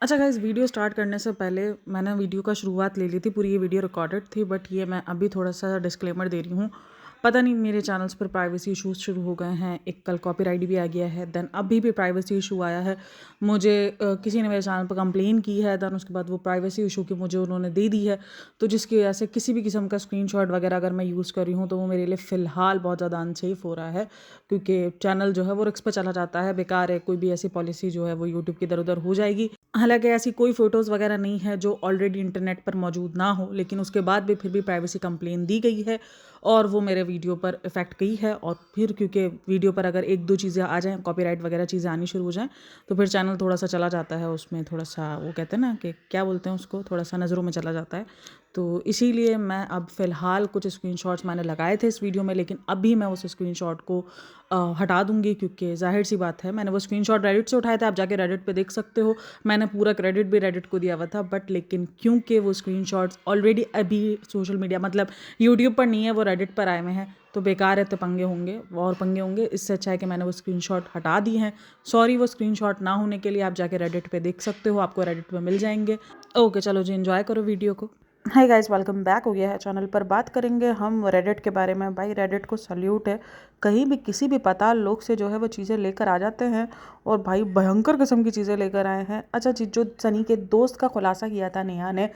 अच्छा guys, video start करने से पहले मैंने वीडियो का शुरुआत ले ली थी, पूरी ये वीडियो रिकॉर्डेड थी, बट ये मैं अभी थोड़ा सा डिस्क्लेमर दे रही हूँ। पता नहीं मेरे चैनल्स पर प्राइवेसी इश्यूज शुरू हो गए हैं। एक कल कॉपीराइट भी आ गया है, देन अभी भी प्राइवेसी इशू आया है। मुझे किसी ने मेरे चैनल पर कंप्लेन की है, देन उसके बाद वो प्राइवेसी इशू की मुझे उन्होंने दे दी है। तो जिसकी वजह से किसी भी किस्म का स्क्रीनशॉट वगैरह अगर मैं यूज़ कर रही हूँ तो वो मेरे लिए फ़िलहाल बहुत ज़्यादा अनसेफ हो रहा है, क्योंकि चैनल जो है वो रिस्क पर चला जाता है। बेकार है, कोई भी ऐसी पॉलिसी जो है वो यूट्यूब की इधर उधर हो जाएगी। हालाँकि ऐसी कोई फ़ोटोज़ वगैरह नहीं है जो ऑलरेडी इंटरनेट पर मौजूद ना हो, लेकिन उसके बाद भी फिर भी प्राइवेसी कंप्लेन दी गई है और वो मेरे वीडियो पर इफ़ेक्ट गई है। और फिर क्योंकि वीडियो पर अगर 1-2 चीज़ें आ जाएँ, कॉपीराइट वगैरह चीज़ें आनी शुरू हो जाएँ, तो फिर चैनल थोड़ा-सा चला जाता है, उसमें थोड़ा-सा वो कहते हैं ना कि क्या बोलते हैं उसको, थोड़ा-सा नज़रों में चला जाता है। तो इसीलिए मैं अब फ़िलहाल कुछ स्क्रीनशॉट्स मैंने लगाए थे इस वीडियो में, लेकिन अभी मैं उस स्क्रीनशॉट को हटा दूँगी, क्योंकि ज़ाहिर-सी बात है मैंने वो स्क्रीनशॉट रेडिट से उठाए थे, आप जाके रेडिट पे देख सकते हो। मैंने पूरा क्रेडिट भी रेडिट को दिया हुआ था, बट लेकिन क्योंकि वो स्क्रीनशॉट्स ऑलरेडी अभी सोशल मीडिया मतलब यूट्यूब पर नहीं है, वो रेडिट पर आए हुए हैं, तो बेकार है, तो पंगे होंगे और पंगे होंगे। इससे अच्छा है कि मैंने वो स्क्रीनशॉट हटा दी हैं। सॉरी, वो स्क्रीनशॉट ना होने के लिए आप जाके रेडिट पे देख सकते हो, आपको रेडिट पे मिल जाएंगे। ओके, चलो जी, एंजॉय करो वीडियो को। हाय गाइस, वेलकम बैक हो गया है चैनल पर। बात करेंगे हम रेडिट के बारे में। भाई रेडिट को सल्यूट है, कहीं भी किसी भी पाताल लोक से जो है वो चीज़ें लेकर आ जाते हैं और भाई भयंकर किस्म की चीज़ें लेकर आए हैं। अच्छा जी, जो सनी के दोस्त का खुलासा किया था नेहा ने,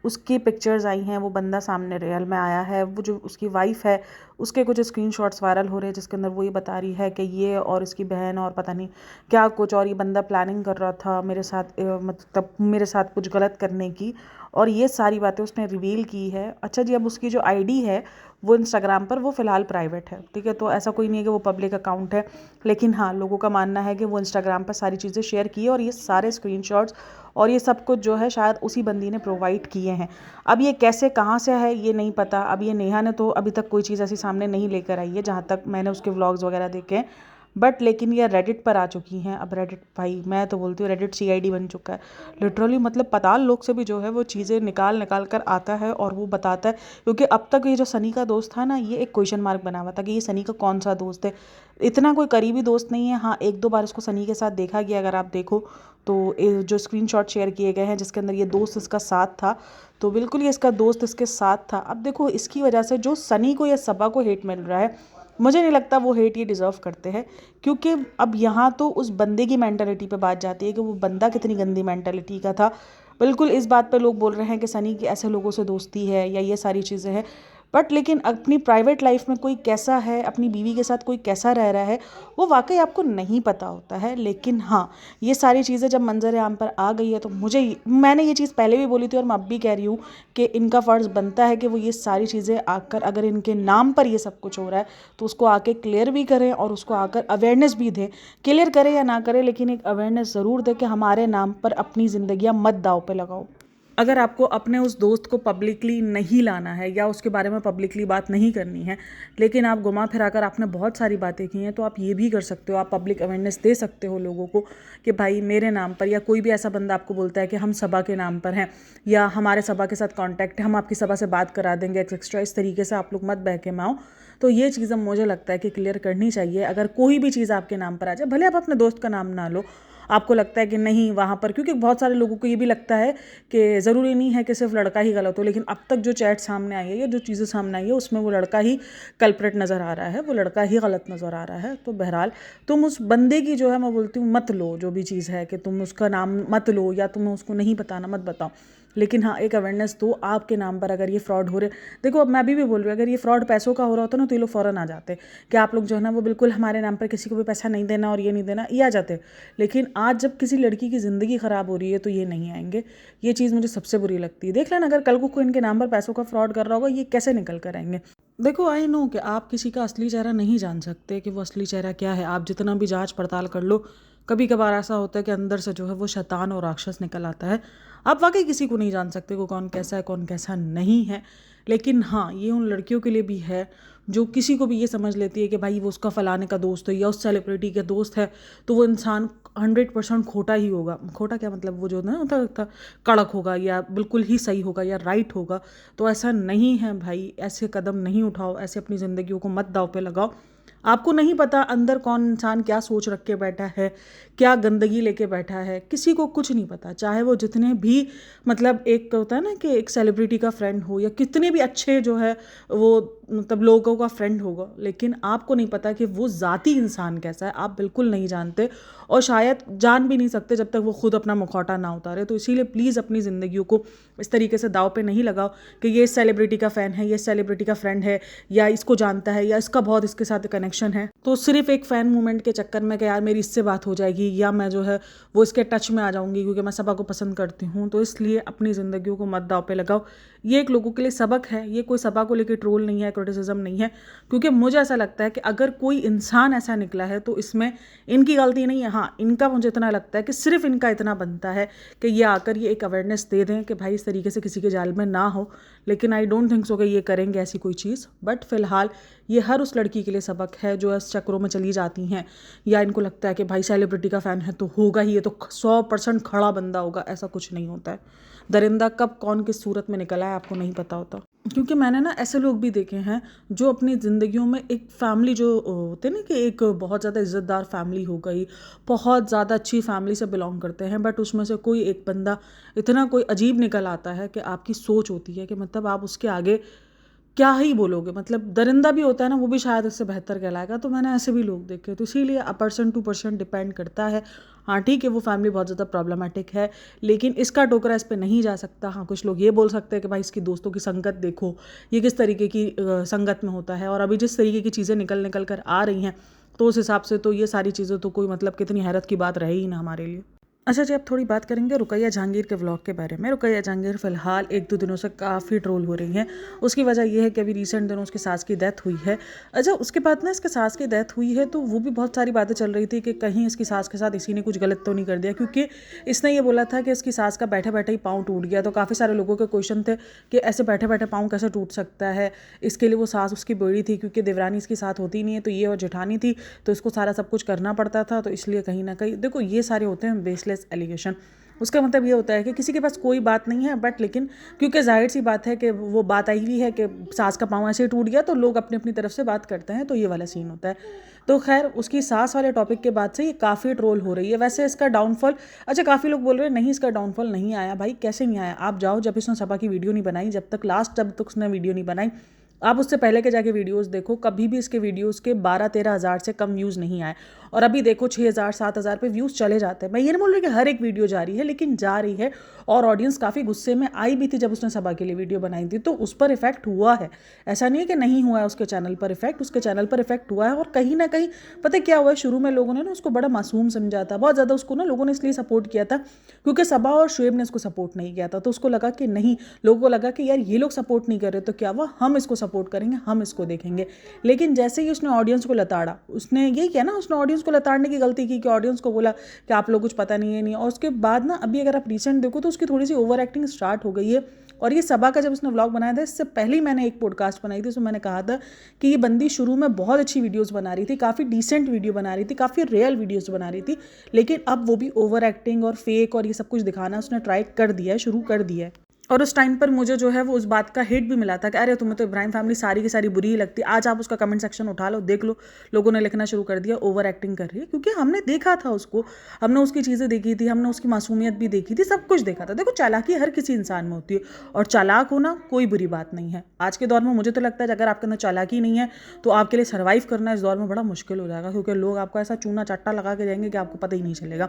उसकी पिक्चर्स आई हैं, वो बंदा सामने रियल में आया है। वो जो उसकी वाइफ है, उसके कुछ स्क्रीनशॉट्स वायरल हो रहे हैं जिसके अंदर वो ये बता रही है कि ये और इसकी बहन और पता नहीं क्या कुछ, और ये बंदा प्लानिंग कर रहा था मेरे साथ, मतलब मेरे साथ कुछ गलत करने की, और ये सारी बातें उसने रिवील की है। अच्छा जी, अब उसकी जो आईडी है वो इंस्टाग्राम पर वो फ़िलहाल प्राइवेट है, ठीक है, तो ऐसा कोई नहीं है कि वो पब्लिक अकाउंट है। लेकिन हाँ, लोगों का मानना है कि वो इंस्टाग्राम पर सारी चीज़ें शेयर की है और ये सारे स्क्रीनशॉट्स और ये सब कुछ जो है शायद उसी बंदी ने प्रोवाइड किए हैं। अब ये कैसे कहाँ से है ये नहीं पता। अब ये नेहा ने तो अभी तक कोई चीज़ ऐसी सामने नहीं लेकर आई है, जहाँ तक मैंने उसके व्लॉग्स वगैरह देखे हैं, बट लेकिन ये रेडिट पर आ चुकी हैं। अब रेडिट, भाई मैं तो बोलती हूँ रेडिट सीआईडी बन चुका है लिटरली। मतलब पाताल लोक से भी जो है वो चीज़ें निकाल निकाल कर आता है और वो बताता है, क्योंकि अब तक ये जो सनी का दोस्त था ना, ये एक क्वेश्चन मार्क बना हुआ था कि ये सनी का कौन सा दोस्त है। इतना कोई करीबी दोस्त नहीं है। हाँ, 1-2 बार इसको सनी के साथ देखा गया, अगर आप देखो तो जो स्क्रीनशॉट शेयर किए गए हैं जिसके अंदर ये दोस्त इसका साथ था, तो बिल्कुल ये इसका दोस्त इसके साथ था। अब देखो, इसकी वजह से जो सनी को या सबा को हेट मिल रहा है, मुझे नहीं लगता वो हेट ये डिज़र्व करते हैं, क्योंकि अब यहाँ तो उस बंदे की मेंटालिटी पे बात जाती है कि वो बंदा कितनी गंदी मेंटालिटी का था। बिल्कुल इस बात पे लोग बोल रहे हैं कि सनी की ऐसे लोगों से दोस्ती है या ये सारी चीज़ें हैं, बट लेकिन अपनी प्राइवेट लाइफ में कोई कैसा है, अपनी बीवी के साथ कोई कैसा रह रहा है, वो वाकई आपको नहीं पता होता है। लेकिन हाँ, ये सारी चीज़ें जब मंजर आम पर आ गई है तो मैंने ये चीज़ पहले भी बोली थी और मैं अब भी कह रही हूँ कि इनका फ़र्ज़ बनता है कि वो ये सारी चीज़ें आकर, अगर इनके नाम पर ये सब कुछ हो रहा है तो उसको आके क्लियर भी करें और उसको आकर अवेयरनेस भी दें। क्लियर करें या ना करें, लेकिन एक अवेयरनेस ज़रूर दें कि हमारे नाम पर अपनी ज़िंदगियाँ मत दाव पे लगाओ। अगर आपको अपने उस दोस्त को पब्लिकली नहीं लाना है या उसके बारे में पब्लिकली बात नहीं करनी है, लेकिन आप घुमा फिरा कर आपने बहुत सारी बातें की हैं, तो आप ये भी कर सकते हो, आप पब्लिक अवेयरनेस दे सकते हो लोगों को कि भाई मेरे नाम पर, या कोई भी ऐसा बंदा आपको बोलता है कि हम सभा के नाम पर हैं या हमारे सभा के साथ कॉन्टैक्ट है, हम आपकी सभा से बात करा देंगे एक्स्ट्रा, इस तरीके से आप लोग मत बहके में आओ। तो ये चीज़ें मुझे लगता है कि क्लियर करनी चाहिए। अगर कोई भी चीज़ आपके नाम पर आ जाए, भले आप अपने दोस्त का नाम ना लो, आपको लगता है कि नहीं वहाँ पर, क्योंकि बहुत सारे लोगों को ये भी लगता है कि ज़रूरी नहीं है कि सिर्फ लड़का ही गलत हो, लेकिन अब तक जो चैट सामने आई है या जो चीज़ें सामने आई है उसमें वो लड़का ही कल्प्रेट नज़र आ रहा है, वो लड़का ही गलत नज़र आ रहा है। तो बहरहाल तुम उस बंदे की जो है, मैं बोलती हूँ मत लो, जो भी चीज़ है कि तुम उसका नाम मत लो या तुम्हें उसको नहीं बताना मत बताओ, लेकिन हाँ एक अवेयरनेस दो आपके नाम पर। अगर ये फ्रॉड हो रहे, देखो अब मैं भी बोल रही हूँ, अगर ये फ्रॉड पैसों का हो रहा होता ना तो ये लोग फ़ौरन आ जाते कि आप लोग जो है ना वो बिल्कुल हमारे नाम पर किसी को भी पैसा नहीं देना और ये नहीं देना, ये आ जाते। लेकिन आज जब किसी लड़की की ज़िंदगी ख़राब हो रही है तो ये नहीं आएंगे। ये चीज़ मुझे सबसे बुरी लगती है। देख लेना, अगर कल को कोई इनके नाम पर पैसों का फ्रॉड कर रहा होगा, ये कैसे निकल कर आएंगे। देखो, आई नो कि आप किसी का असली चेहरा नहीं जान सकते कि वो असली चेहरा क्या है, आप जितना भी जांच पड़ताल कर लो, कभी कभार ऐसा होता है कि अंदर से जो है वो शैतान और राक्षस निकल आता है। आप वाकई किसी को नहीं जान सकते को कौन कैसा है कौन कैसा नहीं है। लेकिन हाँ, ये उन लड़कियों के लिए भी है जो किसी को भी ये समझ लेती है कि भाई वो उसका फलाने का दोस्त है या उस सेलिब्रिटी का दोस्त है, तो वो इंसान 100% खोटा ही होगा। खोटा क्या मतलब, वो जो ना होता था कड़क होगा या बिल्कुल ही सही होगा या राइट होगा। तो ऐसा नहीं है भाई, ऐसे कदम नहीं उठाओ, ऐसे अपनी ज़िंदगियों को मत दाव पे लगाओ। आपको नहीं पता अंदर कौन इंसान क्या सोच रख के बैठा है, क्या गंदगी लेके बैठा है, किसी को कुछ नहीं पता। चाहे वो जितने भी मतलब एक होता है ना कि एक सेलिब्रिटी का फ्रेंड हो या कितने भी अच्छे जो है वो मतलब लोगों का फ्रेंड होगा, लेकिन आपको नहीं पता कि वो ज़ाती इंसान कैसा है, आप बिल्कुल नहीं जानते और शायद जान भी नहीं सकते जब तक वो खुद अपना मुखौटा ना उतारे। तो इसीलिए प्लीज़ अपनी ज़िंदगियों को इस तरीके से दाव पे नहीं लगाओ कि ये सेलिब्रिटी का फ़ैन है, ये सेलिब्रिटी का फ्रेंड है, या इसको जानता है, या इसका बहुत इसके साथ कनेक्शन है, तो सिर्फ एक फ़ैन मूवमेंट के चक्कर में कि यार मेरी इससे बात हो जाएगी या मैं जो है वो इसके टच में आ जाऊंगी क्योंकि मैं सबा को पसंद करती हूँ, तो इसलिए अपनी ज़िंदगियों को मत दाव पे लगाओ। ये एक लोगों के लिए सबक है, ये कोई सबा को लेकर ट्रोल नहीं है, क्रिटिसिज्म नहीं है, क्योंकि मुझे ऐसा लगता है कि अगर कोई इंसान ऐसा निकला है तो इसमें इनकी गलती नहीं है। हाँ, इनका मुझे इतना लगता है कि सिर्फ इनका इतना बनता है कि ये आकर ये एक अवेयरनेस दे दें कि भाई इस तरीके से किसी के जाल में ना हो, लेकिन आई डोंट थिंक सो कि ये करेंगे ऐसी कोई चीज़। बट फिलहाल ये हर उस लड़की के लिए सबक है जो इस चक्रों में चली जाती हैं या इनको लगता है कि भाई सेलिब्रिटी का फ़ैन है तो होगा ही, ये तो 100% खड़ा बंदा होगा। ऐसा कुछ नहीं होता है। दरिंदा कब कौन किस सूरत में निकला है आपको नहीं पता होता। क्योंकि मैंने ना ऐसे लोग भी देखे हैं जो अपनी ज़िंदगियों में एक फैमिली जो होते हैं ना कि एक बहुत ज़्यादा इज़्ज़तदार फैमिली हो गई, बहुत ज़्यादा अच्छी फैमिली से बिलोंग करते हैं, बट उसमें से कोई एक बंदा इतना कोई अजीब निकल आता है कि आपकी सोच होती है कि मतलब आप उसके आगे क्या ही बोलोगे। मतलब दरिंदा भी होता है ना, वो भी शायद इससे बेहतर कहलाएगा। तो मैंने ऐसे भी लोग देखे, तो इसीलिए पर्सन टू पर्सन डिपेंड करता है। हाँ ठीक है, वो फैमिली बहुत ज़्यादा प्रॉब्लमेटिक है, लेकिन इसका टोकरा इस पे नहीं जा सकता। हाँ, कुछ लोग ये बोल सकते हैं कि भाई इसकी दोस्तों की संगत देखो, ये किस तरीके की संगत में होता है, और अभी जिस तरीके की चीज़ें निकल निकल कर आ रही हैं, तो उस हिसाब से तो ये सारी चीज़ें तो कोई मतलब कितनी हैरत की बात रही ही ना हमारे लिए। अच्छा जी, अब थोड़ी बात करेंगे रुकैया जहांगीर के व्लॉग के बारे में। रुकैया जहांगीर फ़िलहाल 1-2 दिनों से काफ़ी ट्रोल हो रही हैं। उसकी वजह ये है कि अभी रिसेंट दिनों उसकी सास की डेथ हुई है। अच्छा, उसके बाद ना इसके सास की डेथ हुई है तो वो भी बहुत सारी बातें चल रही थी कि कहीं इसकी सास के साथ इसी ने कुछ गलत तो नहीं कर दिया, क्योंकि इसने ये बोला था कि इसकी सास का बैठे बैठे ही पाँव टूट गया। तो काफ़ी सारे लोगों के क्वेश्चन थे कि ऐसे बैठे बैठे पाँव कैसे टूट सकता है। इसके लिए वो सास उसकी बेड़ी थी, क्योंकि देवरानी इसके साथ होती नहीं है, तो ये और जेठानी थी, तो इसको सारा सब कुछ करना पड़ता था। तो इसलिए कहीं ना कहीं देखो ये सारे होते हैं बेसलेस एलिगेशन। उसका मतलब ये होता है कि किसी के पास कोई बात नहीं है, बट लेकिन क्योंकि जाहिर सी बात है कि वो बात आई हुई है कि सास का पाँव ऐसे ही टूट गया, तो लोग अपनी अपनी तरफ से बात करते हैं, तो ये वाला सीन होता है। तो खैर उसकी सास वाले टॉपिक के बाद से ये काफ़ी ट्रोल हो रही है। वैसे इसका डाउनफॉल, अच्छा काफ़ी लोग बोल रहे हैं नहीं इसका डाउनफॉल नहीं आया। भाई कैसे नहीं आया? आप जाओ, जब इसने सपा की वीडियो नहीं बनाई, जब तक उसने वीडियो नहीं बनाई, आप उससे पहले के जाके वीडियोस देखो, कभी भी इसके वीडियोस के 12-13 हज़ार से कम व्यूज़ नहीं आए। और अभी देखो 6,000-7,000 पे व्यूज़ चले जाते हैं। मैं ये नहीं बोल रही कि हर एक वीडियो जा रही है, लेकिन जा रही है। और ऑडियंस काफ़ी गुस्से में आई भी थी जब उसने सभा के लिए वीडियो बनाई थी, तो उस पर इफेक्ट हुआ है। ऐसा नहीं है कि नहीं हुआ है उसके चैनल पर इफेक्ट, उसके चैनल पर इफेक्ट हुआ है। और कहीं ना कहीं पता है क्या हुआ है, शुरू में लोगों ने ना उसको बड़ा मासूम समझा था, बहुत ज़्यादा उसको ना लोगों ने इसलिए सपोर्ट किया था क्योंकि सबा और शुएब ने उसको सपोर्ट नहीं किया था। तो उसको लगा कि नहीं, लोगों को लगा कि यार ये लोग सपोर्ट नहीं कर रहे तो क्या हुआ, हम इसको सपोर्ट करेंगे, हम इसको देखेंगे। लेकिन जैसे ही उसने ऑडियंस को लताड़ा, उसने यही किया ना, उसने ऑडियंस को लताड़ने की गलती की कि ऑडियंस को बोला कि आप लोग कुछ पता नहीं है नहीं। और उसके बाद ना अभी अगर आप रिसेंट देखो तो उसकी थोड़ी सी ओवर एक्टिंग स्टार्ट हो गई है। और ये सबा का जब उसने व्लॉग बनाया था, इससे पहले ही मैंने एक पॉडकास्ट बनाई थी, उसमें मैंने कहा था कि ये बंदी शुरू में बहुत अच्छी वीडियोस बना रही थी, काफ़ी डिसेंट वीडियो बना रही थी, काफ़ी रियल वीडियोस बना रही थी, लेकिन अब वो भी ओवर एक्टिंग और फेक और ये सब कुछ दिखाना उसने ट्राई कर दिया है, शुरू कर दिया है। और उस टाइम पर मुझे जो है वो उस बात का हिट भी मिला था कि अरे तुम्हें तो इब्राहिम फैमिली सारी की सारी बुरी ही लगती। आज आप उसका कमेंट सेक्शन उठा लो, देख लो, लोगों ने लिखना शुरू कर दिया ओवर एक्टिंग कर रही है। क्योंकि हमने देखा था उसको, हमने उसकी चीज़ें देखी थी, हमने उसकी मासूमियत भी देखी थी, सब कुछ देखा था। देखो चालाकी हर किसी इंसान में होती है, और चालाक होना कोई बुरी बात नहीं है। आज के दौर में मुझे तो लगता है अगर आपके अंदर चालाकी नहीं है तो आपके लिए सर्वाइव करना इस दौर में बड़ा मुश्किल हो जाएगा, क्योंकि लोग आपको ऐसा चूना चाट्टा लगा के जाएंगे कि आपको पता ही नहीं चलेगा।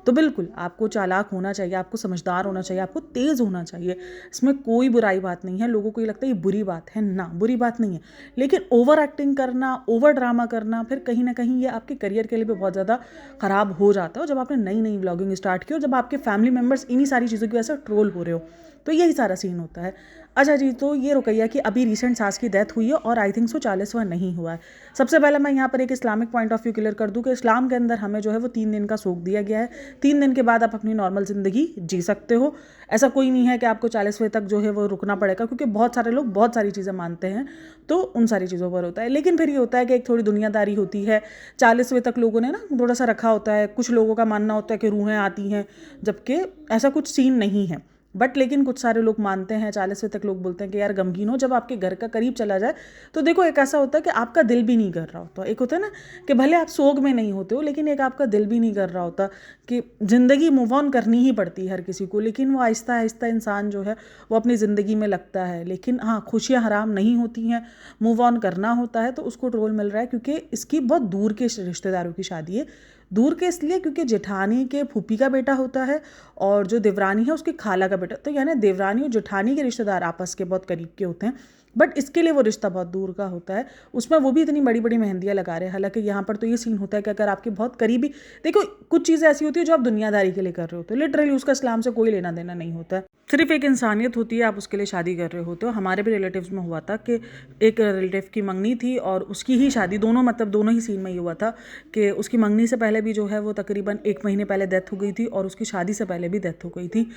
तो बिल्कुल आपको चालाक होना चाहिए, आपको समझदार होना चाहिए, आपको तेज़ होना चाहिए। इसमें कोई बुराई बात नहीं है। लोगों को ये लगता है ये बुरी बात है, ना बुरी बात नहीं है, लेकिन ओवर एक्टिंग करना, ओवर ड्रामा करना, फिर कहीं ना कहीं ये आपके करियर के लिए भी बहुत ज़्यादा ख़राब हो जाता है। और जब आपने नई नई व्लॉगिंग स्टार्ट की और जब आपके फैमिली मेम्बर्स इन्हीं सारी चीज़ों की वजह से ट्रोल हो रहे हो, तो यही सारा सीन होता है। अच्छा जी, तो ये रुकैया की अभी रिसेंट सास की डेथ हुई है और आई थिंक सो 40वां नहीं हुआ है। सबसे पहले मैं यहाँ पर एक Islamic point of view clear कर दूँ कि इस्लाम के अंदर हमें जो है वो 3 दिन का सोग दिया गया है। 3 दिन के बाद आप अपनी नॉर्मल ज़िंदगी जी सकते हो। ऐसा कोई नहीं है कि आपको 40वें तक जो है वो रुकना पड़ेगा, क्योंकि बहुत सारे लोग बहुत सारी चीज़ें मानते हैं, तो उन सारी चीज़ों पर होता है। लेकिन फिर ये होता है कि एक थोड़ी दुनियादारी होती है। 40वें तक लोगों ने ना थोड़ा सा रखा होता है। कुछ लोगों का मानना होता है कि रूहें आती हैं, जबकि ऐसा कुछ सीन नहीं है। बट लेकिन कुछ सारे लोग मानते हैं, 40वें तक लोग बोलते हैं कि यार गमगीन हो, जब आपके घर का करीब चला जाए तो देखो एक ऐसा होता है कि आपका दिल भी नहीं कर रहा होता। एक होता है ना कि भले आप सोग में नहीं होते हो, लेकिन एक आपका दिल भी नहीं कर रहा होता कि ज़िंदगी मूव ऑन करनी ही पड़ती है हर किसी को, लेकिन वो आहिस्ता आहिस्ता इंसान जो है वो अपनी ज़िंदगी में लगता है। लेकिन हाँ, खुशियाँ हराम नहीं होती हैं, मूव ऑन करना होता है। तो उसको ट्रोल मिल रहा है क्योंकि इसकी बहुत दूर के रिश्तेदारों की शादी है। दूर के इसलिए क्योंकि जेठानी के फूफी का बेटा होता है और जो देवरानी है उसकी खाला का बेटा, तो यानी देवरानी और जेठानी के रिश्तेदार आपस के बहुत करीब के होते हैं, बट इसके लिए वो रिश्ता बहुत दूर का होता है। उसमें वो भी इतनी बड़ी बड़ी मेहंदियाँ लगा रहे हैं। हालांकि यहाँ पर तो ये सीन होता है कि अगर आपके बहुत करीबी, देखो कुछ चीज़ें ऐसी होती है जो आप दुनियादारी के लिए कर रहे होते हो, लिटरली उसका इस्लाम से कोई लेना देना नहीं होता है, सिर्फ एक इंसानियत होती है, आप उसके लिए शादी कर रहे होते हो। हमारे भी रिलेटिव्स में हुआ था कि एक रिलेटिव की मंगनी थी और उसकी ही शादी, दोनों मतलब दोनों ही सीन में ये हुआ था कि उसकी मंगनी से पहले भी जो है वो तकरीबन 1 महीने पहले डेथ हो गई थी और उसकी शादी से पहले भी डेथ हो गई थी।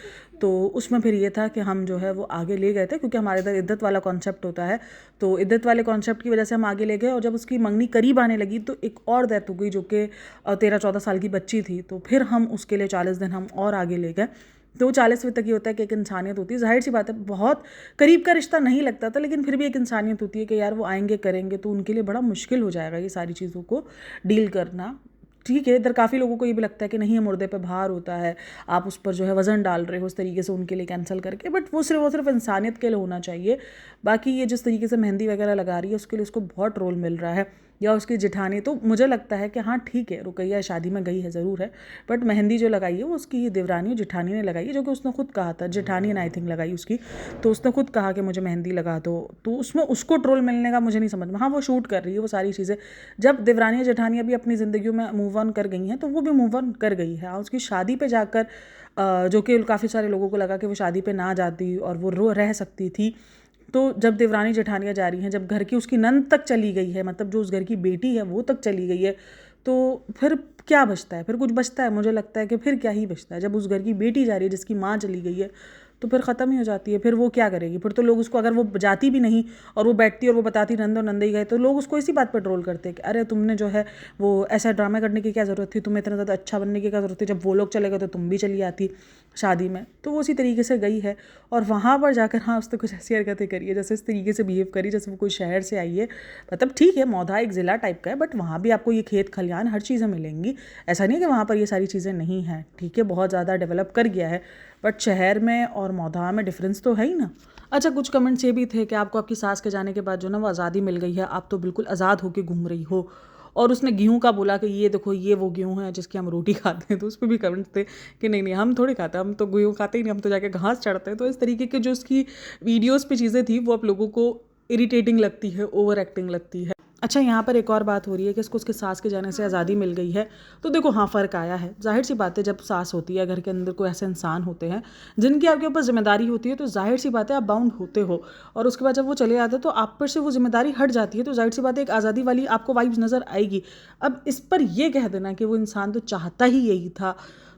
तो उसमें फिर ये था कि हम जो है वो आगे ले गए थे, क्योंकि हमारे इधर इद्दत वाला कॉन्सेप्ट होता है, तो इद्दत वाले कॉन्सेप्ट की वजह से हम आगे ले गए। और जब उसकी मंगनी करीब आने लगी तो एक और डेथ हो गई जो कि 13-14 साल की बच्ची थी, तो फिर हम उसके लिए 40 दिन हम और आगे ले गए। तो 40वें तक ये होता है कि एक इंसानियत होती है। जाहिर सी बात है बहुत करीब का रिश्ता नहीं लगता था, लेकिन फिर भी एक इंसानियत होती है कि यार वो आएंगे करेंगे, तो उनके लिए बड़ा मुश्किल हो जाएगा ये सारी चीज़ों को डील करना। ठीक है, इधर काफ़ी लोगों को ये भी लगता है कि नहीं, मुर्दे पे भार होता है, आप उस पर जो है वज़न डाल रहे हो उस तरीके से उनके लिए कैंसिल करके, बट वो सिर्फ इंसानियत के लिए होना चाहिए। बाकी ये जिस तरीके से मेहंदी वगैरह लगा रही है उसके लिए उसको बहुत ट्रोल मिल रहा है, या उसकी जेठानी, तो मुझे लगता है कि हाँ ठीक है, रुकैया शादी में गई है ज़रूर है, बट मेहंदी जो लगाई है वो उसकी देवरानी और जेठानी ने लगाई है, जो कि उसने खुद कहा था, जेठानी ने आई थिंक लगाई उसकी, तो उसने खुद कहा कि मुझे मेहंदी लगा दो। तो उसमें उसको ट्रोल मिलने का मुझे नहीं समझ में। हाँ, वो शूट कर रही है वो सारी चीज़ें, जब देवरानी और जेठानी अभी अपनी ज़िंदगी में मूव ऑन कर गई हैं तो वो भी मूव ऑन कर गई है। उसकी शादी पे जाकर जो कि काफ़ी सारे लोगों को लगा कि वो शादी पे ना जाती और वो रह सकती थी, तो जब देवरानी जेठानियाँ जा रही हैं, जब घर की उसकी नंद तक चली गई है, मतलब जो उस घर की बेटी है वो तक चली गई है, तो फिर क्या बचता है? फिर कुछ बचता है? मुझे लगता है कि फिर क्या ही बचता है। जब उस घर की बेटी जा रही है जिसकी माँ चली गई है, तो फिर ख़त्म ही हो जाती है। फिर वो क्या करेगी? फिर तो लोग उसको, अगर वो जाती भी नहीं और वो बैठती और वो बताती नंद और नंदई गए, तो लोग उसको इसी बात पर ट्रोल करते हैं कि अरे तुमने जो है वो ऐसा ड्रामा करने की क्या ज़रूरत थी, तुम्हें इतना ज़्यादा अच्छा बनने की क्या ज़रूरत थी, जब वो लोग चले गए तो तुम भी चली आती शादी में। तो वो उसी तरीके से गई है और वहाँ पर जाकर हाँ उसने कुछ ऐसी हरकतें करी है, जैसे इस तरीके से बिहेव करी जैसे वो कोई शहर से आई है। मतलब ठीक है, मौधा एक ज़िला टाइप का है, बट वहाँ भी आपको ये खेत खलियान हर चीज़ें मिलेंगी, ऐसा नहीं है कि वहाँ पर ये सारी चीज़ें नहीं हैं। ठीक है, बहुत ज़्यादा डेवलप कर गया है, बट शहर में और मौधा में डिफरेंस तो है ही ना। अच्छा, कुछ कमेंट्स ये भी थे कि आपको आपकी सास के जाने के बाद जो ना वो आज़ादी मिल गई है, आप तो बिल्कुल आज़ाद होकर घूम रही हो। और उसने गेहूँ का बोला कि ये देखो ये वो गेहूँ है जिसकी हम रोटी खाते हैं, तो उस पर भी कमेंट्स थे कि नहीं नहीं हम थोड़ी खाते, हम तो गेहूँ खाते ही नहीं, हम तो जाके घास चढ़ते हैं। तो इस तरीके के जो उसकी वीडियोज़ पे चीज़ें थी वो आप लोगों को इरिटेटिंग लगती है, ओवर एक्टिंग लगती है। अच्छा, यहाँ पर एक और बात हो रही है कि इसको उसके सास के जाने से आज़ादी मिल गई है, तो देखो हाँ फ़र्क आया है। जाहिर सी बात है, जब सास होती है, घर के अंदर कोई ऐसे इंसान होते हैं जिनकी आपके ऊपर जिम्मेदारी होती है, तो जाहिर सी बात है आप बाउंड होते हो, और उसके बाद जब वो चले जाते हैं तो आप पर से वो जिम्मेदारी हट जाती है, तो जाहिर सी बात है एक आज़ादी वाली आपको वाइब्स नज़र आएगी। अब इस पर यह कह देना कि वो इंसान तो चाहता ही यही था,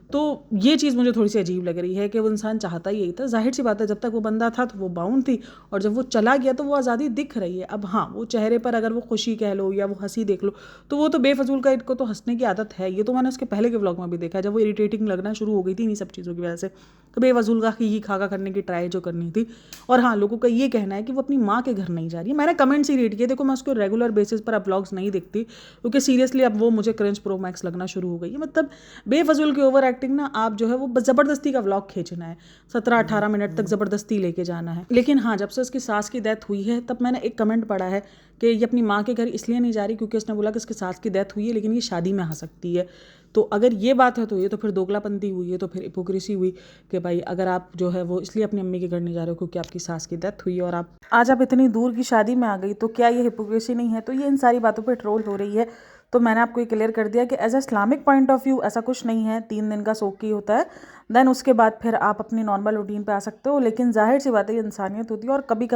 तो ये चीज़ मुझे थोड़ी सी अजीब लग रही है कि वो इंसान चाहता ही यही था। जाहिर सी बात है जब तक वो बंदा था तो वो बाउंड थी, और जब वो चला गया तो वो आज़ादी दिख रही है। अब हाँ, वो चेहरे पर अगर वो खुशी कह लो या वो हंसी देख लो, तो वो तो बेफजूल का, इनको तो हंसने की आदत है। ये तो मैंने उसके पहले के व्लॉग में भी देखा, जब वो इरिटेटिंग लगना शुरू हो गई थी इन्हीं सब चीज़ों की वजह से, तो बेफजूल का ही खाका करने की ट्राई जो करनी थी। और हाँ, लोगों का ये कहना है कि वो अपनी माँ के घर नहीं जा रही है। मैंने कमेंट्स ही रीड किए, देखो मैं उसको रेगुलर बेसिस पर अब व्लॉग्स नहीं देखती, क्योंकि सीरियसली अब वो मुझे क्रेंच प्रो मैक्स लगना शुरू हो गई है। मतलब बेफजूल की ओवर एक्टिंग ना, आप जो है वो ज़बरदस्ती का व्लॉग खींचना है, 17-18 मिनट तक ज़बरदस्ती लेके जाना है। लेकिन हाँ, जब से उसकी सास की डेथ हुई है तब मैंने एक कमेंट पढ़ा है कि ये अपनी माँ के घर इसलिए नहीं जा रही क्योंकि उसने बोला कि उसकी सास की डेथ हुई है लेकिन ये शादी में आ सकती है। तो अगर ये बात है तो ये तो फिर दोगलापंती हुई है, तो फिर हिपोक्रेसी हुई कि भाई अगर आप जो है वो इसलिए अपनी अम्मी के घर नहीं जा रहे हो क्योंकि आपकी सास की डेथ हुई और आप आज आप इतनी दूर की शादी में आ गई, तो क्या ये हिपोक्रेसी नहीं है? तो ये इन सारी बातों पर ट्रोल हो रही है। तो मैंने आपको ये क्लियर कर दिया कि as a Islamic point of view ऐसा कुछ नहीं है, 3 दिन का सोग की होता है, देन उसके बाद फिर आप अपनी नॉर्मल रूटीन पे आ सकते हो। लेकिन जाहिर सी बात है ये इंसानियत होती है, और कभी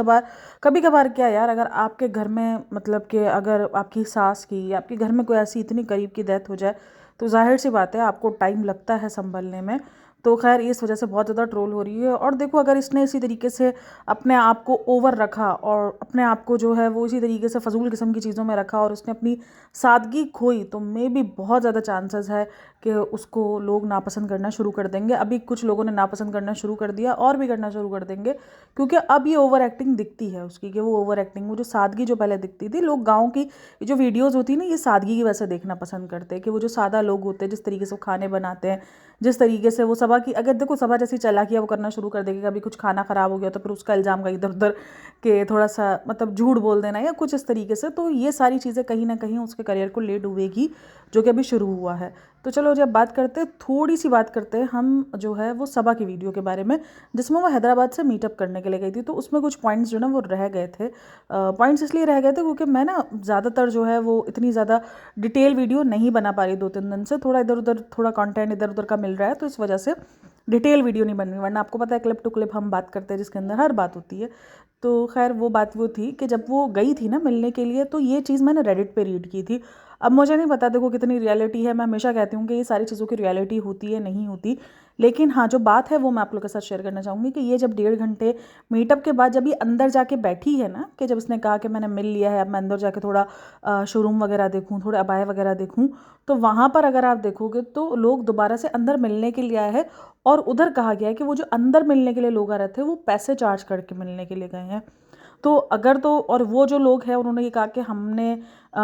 कभार क्या यार, अगर आपके घर में मतलब कि अगर आपकी सास की या आपके घर में कोई ऐसी इतनी करीब की डेथ हो जाए, तो जाहिर सी बात है आपको टाइम लगता है संभलने में। तो खैर इस वजह से बहुत ज़्यादा ट्रोल हो रही है। और देखो अगर इसने इसी तरीके से अपने आप को ओवर रखा और अपने आप को जो है वो इसी तरीके से फजूल किस्म की चीज़ों में रखा और उसने अपनी सादगी खोई, तो मे भी बहुत ज़्यादा चांसेस है कि उसको लोग नापसंद करना शुरू कर देंगे। अभी कुछ लोगों ने नापसंद करना शुरू कर दिया और भी करना शुरू कर देंगे, क्योंकि अब ये ओवर एक्टिंग दिखती है उसकी, कि वो ओवर एक्टिंग, वो जो सादगी जो पहले दिखती थी, लोग गाँव की जो वीडियोज़ होती है ना, ये सादगी की वजह से देखना पसंद करते हैं, कि वो जो सादा लोग होते हैं, जिस तरीके से वो खाने बनाते हैं, जिस तरीके से वो सबा की, अगर देखो सबा जैसी चालाकियाँ वो करना शुरू कर देगी, कभी कुछ खाना ख़राब हो गया तो फिर उसका इल्ज़ाम का इधर उधर के थोड़ा सा मतलब झूठ बोल देना या कुछ इस तरीके से, तो ये सारी चीज़ें कहीं ना कहीं उसके करियर को ले डूबेगी, जो कि अभी शुरू हुआ है। तो चलो जब बात करते हैं, थोड़ी सी बात करते हैं हम जो है वो सबा की वीडियो के बारे में, जिसमें वो हैदराबाद से मीटअप करने के लिए गई थी। तो उसमें कुछ पॉइंट्स जो ना वो रह गए थे। पॉइंट्स इसलिए रह गए थे क्योंकि मैं ना ज़्यादातर जो है वो इतनी ज़्यादा डिटेल वीडियो नहीं बना पा रही 2-3 दिन से, थोड़ा इधर उधर थोड़ा कंटेंट इधर उधर का मिल रहा है, तो इस वजह से डिटेल वीडियो नहीं बन रही, वरना आपको पता है क्लिप टू क्लिप हम बात करते हैं जिसके अंदर हर बात होती है। तो खैर वो बात वो थी कि जब वो गई थी ना मिलने के लिए, तो ये चीज़ मैंने रेडिट पे रीड की थी। अब मुझे नहीं पता देखो कितनी रियलिटी है, मैं हमेशा कहती हूँ कि ये सारी चीज़ों की रियलिटी होती है, नहीं होती, लेकिन हाँ जो बात है वो मैं आप लोग के साथ शेयर करना चाहूँगी कि ये जब 1.5 घंटे मीटअप के बाद जब ये अंदर जाके बैठी है ना, कि जब इसने कहा कि मैंने मिल लिया है, अब मैं अंदर जाके थोड़ा शोरूम वगैरह देखूँ, थोड़े अबाए वगैरह देखूँ, तो वहाँ पर अगर आप देखोगे तो लोग दोबारा से अंदर मिलने के लिए आए हैं, और उधर कहा गया है कि वो जो अंदर मिलने के लिए लोग आ रहे थे वो पैसे चार्ज करके मिलने के लिए गए हैं। तो अगर तो और वो जो लोग हैं उन्होंने ये कहा कि हमने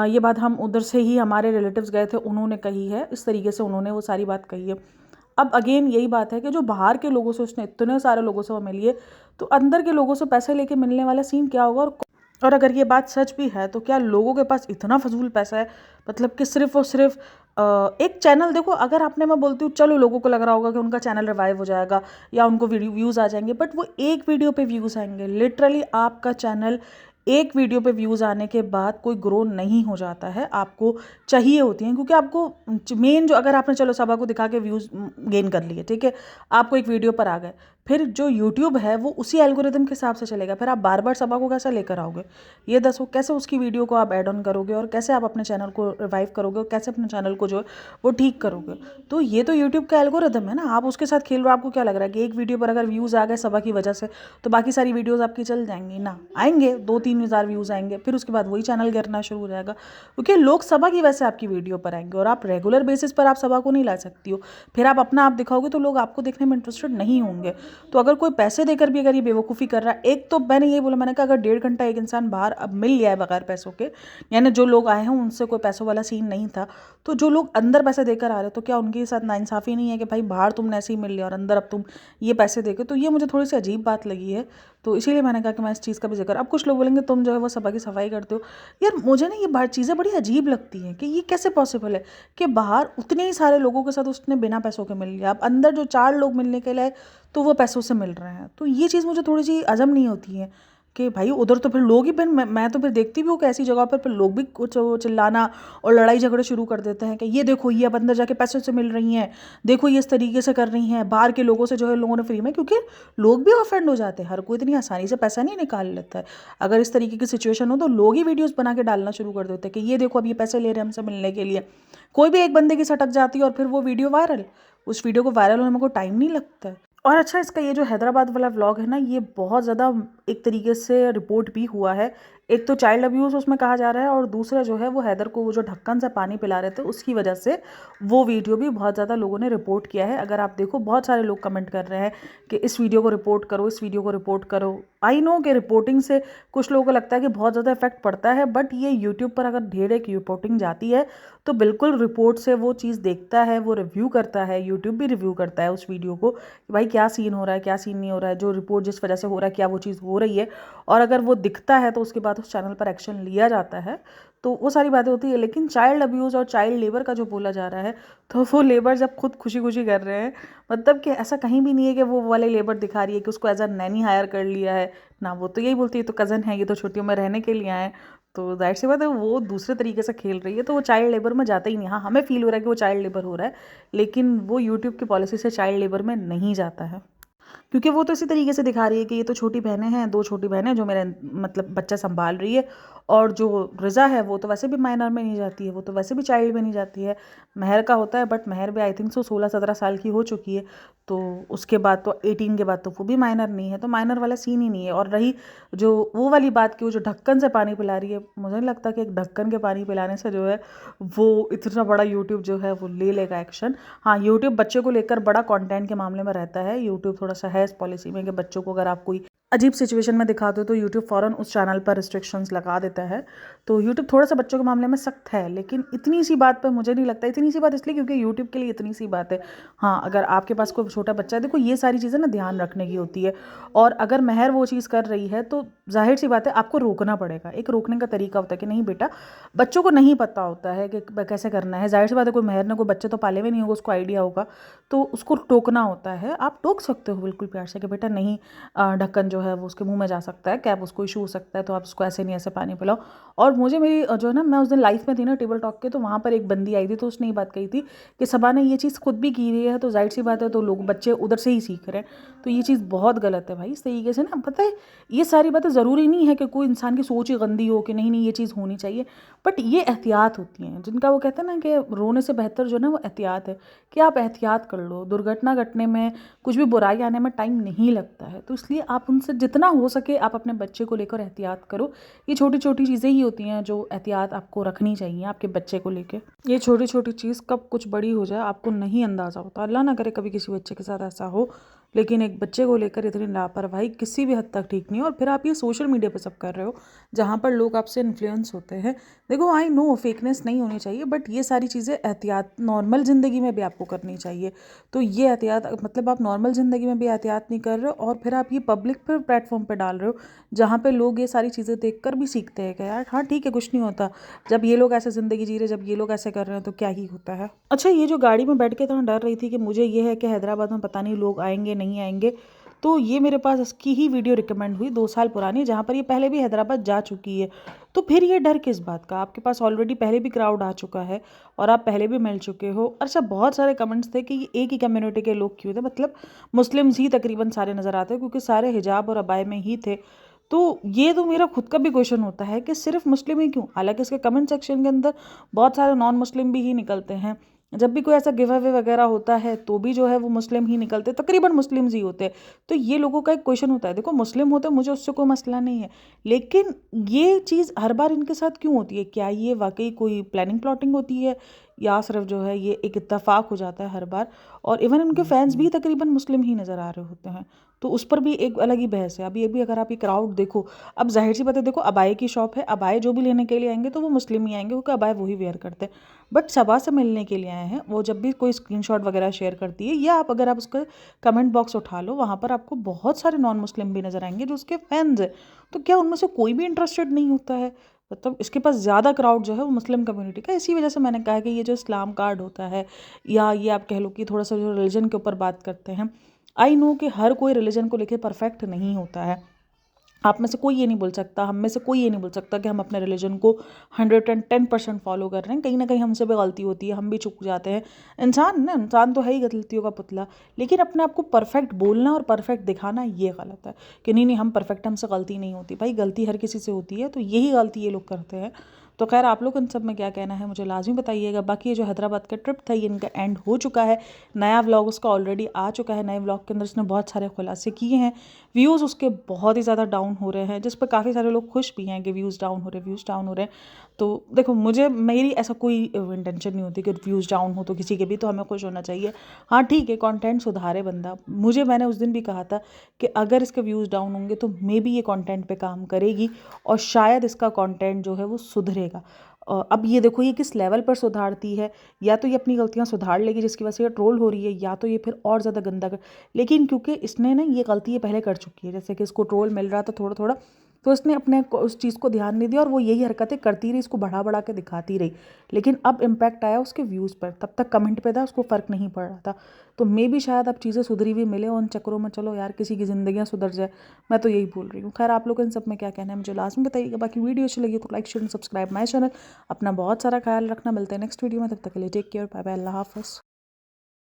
ये बात हम उधर से ही हमारे रिलेटिव्स गए थे उन्होंने कही है, इस तरीके से उन्होंने वो सारी बात कही है। अब अगेन यही बात है कि जो बाहर के लोगों से उसने इतने सारे लोगों से वो मिली है, तो अंदर के लोगों से पैसे लेके मिलने वाला सीन क्या होगा। और अगर ये बात सच भी है तो क्या लोगों के पास इतना फजूल पैसा है, मतलब कि सिर्फ और सिर्फ एक चैनल, देखो अगर आपने, मैं बोलती हूँ चलो लोगों को लग रहा होगा कि उनका चैनल रिवाइव हो जाएगा या उनको वीडियो व्यूज़ आ जाएंगे, बट वो एक वीडियो पे व्यूज़ आएंगे। लिटरली आपका चैनल एक वीडियो पे व्यूज़ आने के बाद कोई ग्रो नहीं हो जाता है, आपको चाहिए होती हैं, क्योंकि आपको मेन जो, अगर आपने चलो सबा को दिखा के व्यूज़ गेन कर लिए, ठीक है, आपको एक वीडियो पर आ गए, फिर जो यूट्यूब है वो उसी एल्गोरिदम के हिसाब से चलेगा, फिर आप बार बार सबा को कैसे लेकर आओगे, ये दसो कैसे उसकी वीडियो को आप ऐड ऑन करोगे, और कैसे आप अपने चैनल को रिवाइव करोगे, और कैसे अपने चैनल को जो है वो ठीक करोगे। तो ये तो यूट्यूब का एल्गोरिदम है ना, आप उसके साथ खेल रहे हो। आपको क्या लग रहा है कि एक वीडियो पर अगर व्यूज़ आ गए सबा की वजह से तो बाकी सारी वीडियोज़ आपकी चल जाएंगी? ना, आएंगे 2-3 हज़ार व्यूज़ आएंगे, फिर उसके बाद वही चैनल गिरना शुरू हो जाएगा, क्योंकि लोग सबा की वजह से आपकी वीडियो पर आएंगे, और आप रेगुलर बेसिस पर आप सबा को नहीं ला सकती हो। फिर आप अपना आप दिखाओगे तो लोग आपको देखने में इंटरेस्टेड नहीं होंगे। तो अगर कोई पैसे देकर भी अगर ये बेवकूफ़ी कर रहा है, एक तो मैंने यही बोला, मैंने कहा अगर 1.5 घंटा एक इंसान बाहर अब मिल लिया है बगैर पैसों के, यानी जो लोग आए हैं उनसे कोई पैसों वाला सीन नहीं था, तो जो लोग अंदर पैसे देकर आ रहे तो क्या उनके साथ नाइंसाफ़ी नहीं है कि भाई बाहर तुमने ऐसे ही मिल लिया और अंदर अब तुम ये पैसे देके? तो ये मुझे थोड़ी सी अजीब बात लगी है, तो इसीलिए मैंने कहा कि मैं इस चीज़ का भी जिक्र। अब कुछ लोग बोलेंगे तुम जो है वो सबा की सफाई करते हो, यार मुझे ना ये बात चीज़ें बड़ी अजीब लगती हैं कि ये कैसे पॉसिबल है कि बाहर उतने ही सारे लोगों के साथ उसने बिना पैसों के मिल लिया, अब अंदर जो 4 लोग मिलने के लिए तो वो पैसों से मिल रहे हैं। तो ये चीज़ मुझे थोड़ी सी हज़म नहीं होती है कि भाई उधर तो फिर लोग ही, फिर मैं तो फिर देखती भी हूँ कि ऐसी जगह पर फिर लोग भी कुछ वो चिल्लाना और लड़ाई झगड़े शुरू कर देते हैं कि ये देखो ये अब अंदर जाके पैसों से मिल रही हैं, देखो ये इस तरीके से कर रही हैं, बाहर के लोगों से जो है लोगों ने फ्री में, क्योंकि लोग भी ऑफेंड हो जाते हैं, हर कोई इतनी आसानी से पैसा नहीं निकाल लेता है। अगर इस तरीके की सिचुएशन हो तो लोग ही वीडियोज़ बना के डालना शुरू कर देते हैं कि ये देखो अब ये पैसे ले रहे हैं हमसे मिलने के लिए। कोई भी एक बंदे की सटक जाती है और फिर वो वीडियो वायरल, उस वीडियो को वायरल होने में कोई टाइम नहीं लगता है। और अच्छा, इसका ये जो हैदराबाद वाला व्लॉग है ना, ये बहुत ज़्यादा एक तरीके से रिपोर्ट भी हुआ है। एक तो चाइल्ड अब्यूज़ उसमें कहा जा रहा है, और दूसरा जो है वो हैदर को वो जो ढक्कन से पानी पिला रहे थे उसकी वजह से वो वीडियो भी बहुत ज़्यादा लोगों ने रिपोर्ट किया है। अगर आप देखो बहुत सारे लोग कमेंट कर रहे हैं कि इस वीडियो को रिपोर्ट करो, इस वीडियो को रिपोर्ट करो। आई नो कि रिपोर्टिंग से कुछ लोगों को लगता है कि बहुत ज़्यादा इफेक्ट पड़ता है, बट ये यूट्यूब पर अगर ढेर एक रिपोर्टिंग जाती है तो बिल्कुल रिपोर्ट से वो चीज़ देखता है, वो रिव्यू करता है, यूट्यूब भी रिव्यू करता है उस वीडियो को कि भाई क्या सीन हो रहा है, क्या सीन नहीं हो रहा है, जो रिपोर्ट जिस वजह से हो रहा है क्या वो चीज़ हो रही है, और अगर वो दिखता है तो उसके बाद उस चैनल पर एक्शन लिया जाता है। तो वो सारी बातें होती है। लेकिन चाइल्ड अब्यूज़ और चाइल्ड लेबर का जो बोला जा रहा है, तो वो लेबर जब खुद खुशी खुशी कर रहे हैं, मतलब कि ऐसा कहीं भी नहीं है कि वो वाले लेबर दिखा रही है कि उसको एज अ नैनी हायर कर लिया है ना, वो तो यही बोलती है तो कज़न है, ये तो छुट्टियों में रहने के लिए आए, तो जाहिर सी बात है वो दूसरे तरीके से खेल रही है, तो वो चाइल्ड लेबर में जाता ही नहीं। हाँ, हमें फील हो रहा है कि वो चाइल्ड लेबर हो रहा है, लेकिन वो यूट्यूब की पॉलिसी से चाइल्ड लेबर में नहीं जाता है, क्योंकि वो तो इसी तरीके से दिखा रही है कि ये तो छोटी बहनें हैं, 2 छोटी बहनें जो मेरा मतलब बच्चा संभाल रही है, और जो रज़ा है वो तो वैसे भी माइनर में नहीं जाती है, वो तो वैसे भी चाइल्ड में नहीं जाती है। महर का होता है, बट महर भी आई थिंक सो 16-17 साल की हो चुकी है, तो उसके बाद तो 18 के बाद तो वो भी माइनर नहीं है, तो माइनर वाला सीन ही नहीं है। और रही जो वो वाली बात की, वो जो ढक्कन से पानी पिला रही है, मुझे नहीं लगता कि एक ढक्कन के पानी पिलाने से जो है वो इतना बड़ा यूट्यूब जो है वो ले लेगा एक्शन। हाँ, यूट्यूब बच्चे को लेकर बड़ा कंटेंट के मामले में रहता है। यूट्यूब थोड़ा सा है इस पॉलिसी में कि बच्चों को अगर आप कोई अजीब सिचुएशन में दिखाते हो तो यूट्यूब फ़ौरन उस चैनल पर रिस्ट्रिक्शंस लगा देता है। तो यूट्यूब थोड़ा सा बच्चों के मामले में सख्त है, लेकिन इतनी सी बात पर मुझे नहीं लगता। इतनी सी बात इसलिए क्योंकि यूट्यूब के लिए इतनी सी बात है। हाँ, अगर आपके पास कोई छोटा बच्चा है, देखो ये सारी चीज़ें ना ध्यान रखने की होती है। और अगर महर वो चीज़ कर रही है तो जाहिर सी बात है आपको रोकना पड़ेगा। एक रोकने का तरीका होता है कि नहीं बेटा, बच्चों को नहीं पता होता है कि कैसे करना है। जाहिर सी बात है, कोई महर ने कोई बच्चे तो पाले हुए नहीं होगा, उसको आइडिया होगा, तो उसको टोकना होता है। आप टोक सकते हो बिल्कुल प्यार से कि बेटा नहीं, ढक्कन जो है वो उसके मुंह में जा सकता है, कैप उसको इशू हो सकता है, तो आप उसको ऐसे नहीं ऐसे पानी पिलाओ। और मुझे मेरी जो है ना, मैं उस दिन लाइफ में थी ना टेबल टॉक के, तो वहाँ पर एक बंदी आई थी, तो उसने ये बात कही थी कि सबा ने ये चीज़ खुद भी की हुई है, तो जाहिर सी बात है तो लोग बच्चे उधर से ही सीख रहे हैं। तो ये चीज़ बहुत गलत है भाई। इस तरीके से ना, पता है, ये सारी बातें ज़रूरी नहीं है कि कोई इंसान की सोच ही गंदी हो कि नहीं नहीं ये चीज़ होनी चाहिए, बट ये एहतियात होती हैं जिनका वो कहते हैं ना कि रोने से बेहतर जो है ना वो एहतियात है, कि आप एहतियात कर लो। दुर्घटना घटने में, कुछ भी बुराई आने में टाइम नहीं लगता है, तो इसलिए आप उनसे जितना हो सके आप अपने बच्चे को लेकर एहतियात करो। ये छोटी छोटी चीज़ें ही होती हैं जो एहतियात आपको रखनी चाहिए आपके बच्चे को लेके। ये छोटी छोटी चीज़ कब कुछ बड़ी हो जाए आपको नहीं अंदाज़ा होता। अल्लाह ना करे कभी किसी बच्चे के साथ ऐसा हो, लेकिन एक बच्चे को लेकर इतनी लापरवाही किसी भी हद तक ठीक नहीं है। और फिर आप ये सोशल मीडिया पे सब कर रहे हो जहाँ पर लोग आपसे इन्फ्लुएंस होते हैं। देखो, आई नो फेकनेस नहीं होनी चाहिए, बट ये सारी चीज़ें एहतियात नॉर्मल ज़िंदगी में भी आपको करनी चाहिए। तो ये एहतियात मतलब आप नॉर्मल ज़िंदगी में भी एहतियात नहीं कर रहे हो, और फिर आप ये पब्लिक पर प्लेटफॉर्म पर डाल रहे हो जहाँ पे लोग ये सारी चीज़ें देख कर भी सीखते हैं कि यार हाँ ठीक है, कुछ नहीं होता। जब ये लोग ऐसे ज़िंदगी जी रहे, जब ये लोग ऐसे कर रहे हैं, तो क्या ही होता है। अच्छा, ये जो गाड़ी में बैठ के तो मैं डर रही थी कि मुझे ये है कि हैदराबाद में पता नहीं लोग आएंगे नहीं आएंगे, तो ये मेरे पास इसकी ही वीडियो रिकमेंड हुई 2 साल पुरानी, जहाँ पर ये पहले भी हैदराबाद जा चुकी है। तो फिर ये डर किस बात का? आपके पास ऑलरेडी पहले भी क्राउड आ चुका है और आप पहले भी मिल चुके हो। अच्छा, बहुत सारे कमेंट्स थे कि ये एक ही कम्युनिटी के लोग क्यों थे, मतलब मुस्लिम्स ही तकरीबन सारे नज़र आते हैं क्योंकि सारे हिजाब और अबाए में ही थे। तो ये तो मेरा खुद का भी क्वेश्चन होता है कि सिर्फ मुस्लिम ही क्यों? हालांकि इसके कमेंट सेक्शन के अंदर बहुत सारे नॉन मुस्लिम भी ही निकलते हैं। जब भी कोई ऐसा गिव अवे वगैरह होता है तो भी जो है वो मुस्लिम ही निकलते, तकरीबन मुस्लिम्स ही होते हैं। तो ये लोगों का एक क्वेश्चन होता है। देखो, मुस्लिम होते मुझे उससे कोई मसला नहीं है, लेकिन ये चीज़ हर बार इनके साथ क्यों होती है? क्या ये वाकई कोई प्लानिंग प्लॉटिंग होती है, या सिर्फ जो है ये एक इत्तेफाक हो जाता है हर बार? और इवन उनके फैंस भी तकरीबन मुस्लिम ही नज़र आ रहे होते हैं, तो उस पर भी एक अलग ही बहस है। अभी अभी अगर आप ये क्राउड देखो, अब जाहिर सी बात है, देखो अबाए की शॉप है, अबाए जो भी लेने के लिए आएंगे तो वो मुस्लिम ही आएंगे क्योंकि अबाए वही वेयर करते हैं। बट सबा से मिलने के लिए आए हैं, वो जब भी कोई स्क्रीनशॉट वगैरह शेयर करती है, या आप अगर आप उसका कमेंट बॉक्स उठा लो, वहाँ पर आपको बहुत सारे नॉन मुस्लिम भी नज़र आएंगे जो उसके फैंस हैं। तो क्या उनमें से कोई भी इंटरेस्टेड नहीं होता है? मतलब इसके पास ज़्यादा क्राउड जो है वो मुस्लिम कम्युनिटी का। इसी वजह से मैंने कहा कि ये जो इस्लाम कार्ड होता है, या ये आप कह लो कि थोड़ा सा जो रिलीजन के ऊपर बात करते हैं, आई नो कि हर कोई रिलीजन को लेके परफेक्ट नहीं होता है। आप में से कोई ये नहीं बोल सकता, हम में से कोई ये नहीं बोल सकता कि हम अपने रिलीजन को 110% फॉलो कर रहे हैं। कहीं ना कहीं हमसे भी गलती होती है, हम भी चूक जाते हैं। इंसान ना, इंसान तो है ही गलतियों का पुतला। लेकिन अपने आप को परफेक्ट बोलना और परफेक्ट दिखाना ये गलत है कि नहीं नहीं हम परफेक्ट, हमसे गलती नहीं होती। भाई गलती हर किसी से होती है, तो यही गलती ये लोग करते हैं। तो खैर, आप लोग इन सब में क्या कहना है मुझे लाजमी बताइएगा। बाकी ये जो हैदराबाद का ट्रिप था ये इनका एंड हो चुका है। नया व्लॉग उसका ऑलरेडी आ चुका है। नए व्लॉग के अंदर उसने बहुत सारे खुलासे किए हैं। व्यूज़ उसके बहुत ही ज़्यादा डाउन हो रहे हैं, जिस पर काफ़ी सारे लोग खुश भी हैं कि व्यूज़ डाउन हो रहे हैं, व्यूज़ डाउन हो रहे हैं। तो देखो, मेरी ऐसा कोई इंटेंशन नहीं होती कि व्यूज़ डाउन हो तो किसी के भी, तो हमें खुश होना चाहिए। हाँ ठीक है, कंटेंट सुधारे बंदा। मैंने उस दिन भी कहा था कि अगर इसके व्यूज़ डाउन होंगे तो मे बी ये कंटेंट पे काम करेगी और शायद इसका कंटेंट जो है वो सुधरेगा। अब ये देखो ये किस लेवल पर सुधारती है। या तो ये अपनी गलतियां सुधार लेगी जिसकी वजह से ये ट्रोल हो रही है, या तो ये फिर और ज़्यादा गंदा कर। लेकिन क्योंकि इसने ना ये गलती ये पहले कर चुकी है, जैसे कि इसको ट्रोल मिल रहा था थोड़ा थोड़ा, तो इसने अपने उस चीज़ को ध्यान नहीं दिया और वो यही हरकतें करती रही, इसको बढ़ा बढ़ा के दिखाती रही। लेकिन अब इम्पैक्ट आया उसके व्यूज़ पर, तब तक कमेंट पे था, उसको फ़र्क नहीं पड़ रहा था। तो मे भी शायद अब चीज़ें सुधरी हुई मिले उन चक्करों में, चलो यार किसी की ज़िंदगियाँ सुधर जाए। मैं तो यही बोल रही हूँ। खैर, आप लोग इन सब में क्या कहना है मुझे लाजमी बताइएगा। बाकी वीडियो अच्छी लगी तो like share and subscribe my channel. अपना बहुत सारा ख्याल रखना। मिलते हैं नेक्स्ट वीडियो में, तब तक के लिए टेक केयर, बाय बाय, अल्लाह हाफ़िज़।